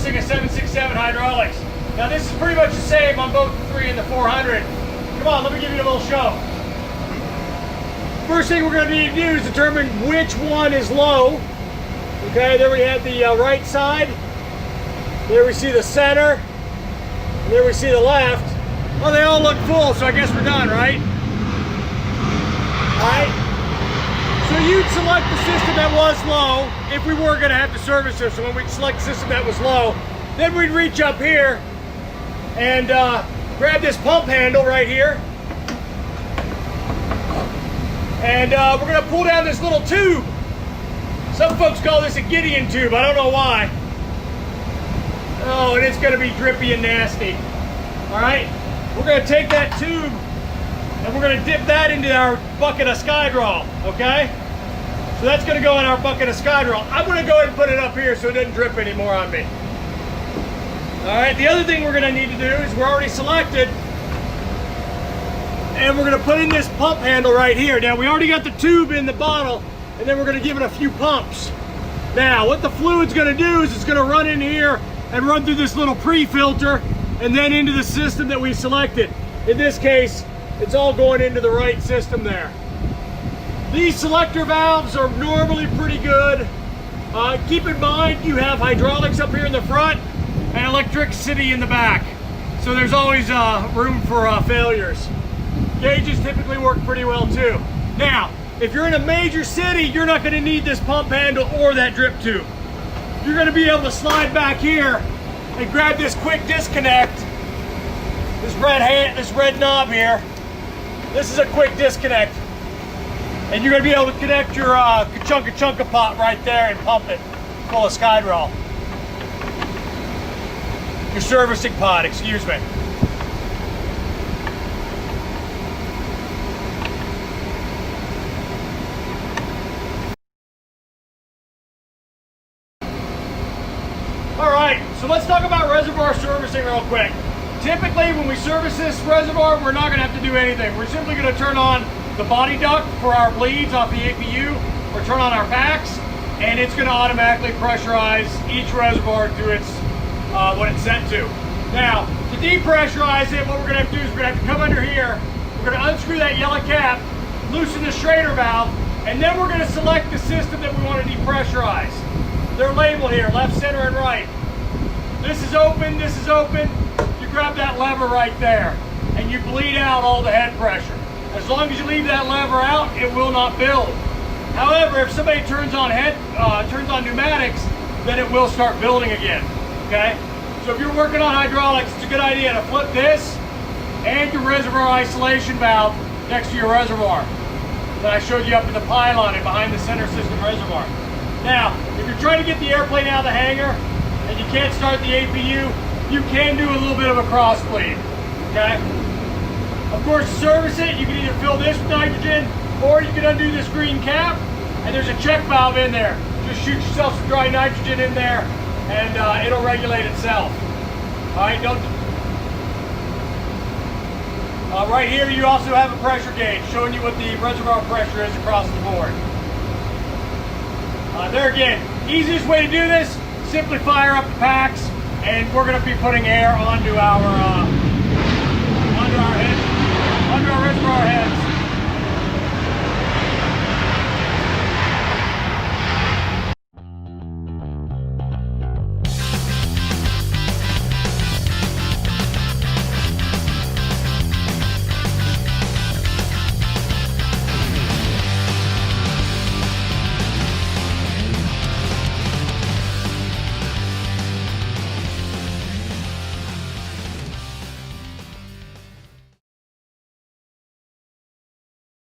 servicing a 767 hydraulics. Now this is pretty much the same on both the 3 and the 400. Come on, let me give you a little show. First thing we're going to need to do is determine which one is low. Okay, there we have the right side. There we see the center. And there we see the left. Oh, they all look full, so I guess we're done, right? Alright. So you'd select the system that was low if we were going to have to service this. So when we select the system that was low, then we'd reach up here and grab this pump handle right here. And we're going to pull down this little tube. Some folks call this a Gideon tube. I don't know why. Oh, and it's going to be drippy and nasty. All right, we're going to take that tube and we're going to dip that into our bucket of Skydroll. Okay, so that's going to go in our bucket of Skydroll. I'm going to go ahead and put it up here so it doesn't drip anymore on me. All right, the other thing we're going to need to do is we're already selected. And we're going to put in this pump handle right here. Now we already got the tube in the bottle, and then we're going to give it a few pumps. Now what the fluid's going to do is it's going to run in here and run through this little pre-filter and then into the system that we selected. In this case, it's all going into the right system there. These selector valves are normally pretty good. Keep in mind you have hydraulics up here in the front and electricity in the back. So there's always room for failures. Gauges typically work pretty well too. Now, if you're in a major city, you're not going to need this pump handle or that drip tube. You're going to be able to slide back here and grab this quick disconnect. This red knob here. This is a quick disconnect. And you're going to be able to connect your chunka pot right there and pump it full of Skydroll. Your servicing pod, excuse me. Alright, so let's talk about reservoir servicing real quick. Typically when we service this reservoir, we're not going to have to do anything. We're simply going to turn on the body duct for our bleeds off the APU, or turn on our packs, and it's going to automatically pressurize each reservoir to its what it's set to. Now, to depressurize it, what we're going to have to do is we're going to have to come under here, we're going to unscrew that yellow cap, loosen the Schrader valve, and then we're going to select the system that we want to depressurize. They're labeled here, left, center, and right. This is open, this is open. You grab that lever right there, and you bleed out all the head pressure. As long as you leave that lever out, it will not build. However, if somebody turns on pneumatics, then it will start building again, okay? So if you're working on hydraulics, it's a good idea to flip this and your reservoir isolation valve next to your reservoir that I showed you up in the pylon and behind the center system reservoir. Now, if you're trying to get the airplane out of the hangar and you can't start the APU, you can do a little bit of a cross bleed, okay? Of course, to service it, you can either fill this with nitrogen or you can undo this green cap and there's a check valve in there. Just shoot yourself some dry nitrogen in there and it'll regulate itself. All right, right here you also have a pressure gauge showing you what the reservoir pressure is across the board. There again, easiest way to do this, simply fire up the packs, and we're going to be putting air onto our reservoir heads.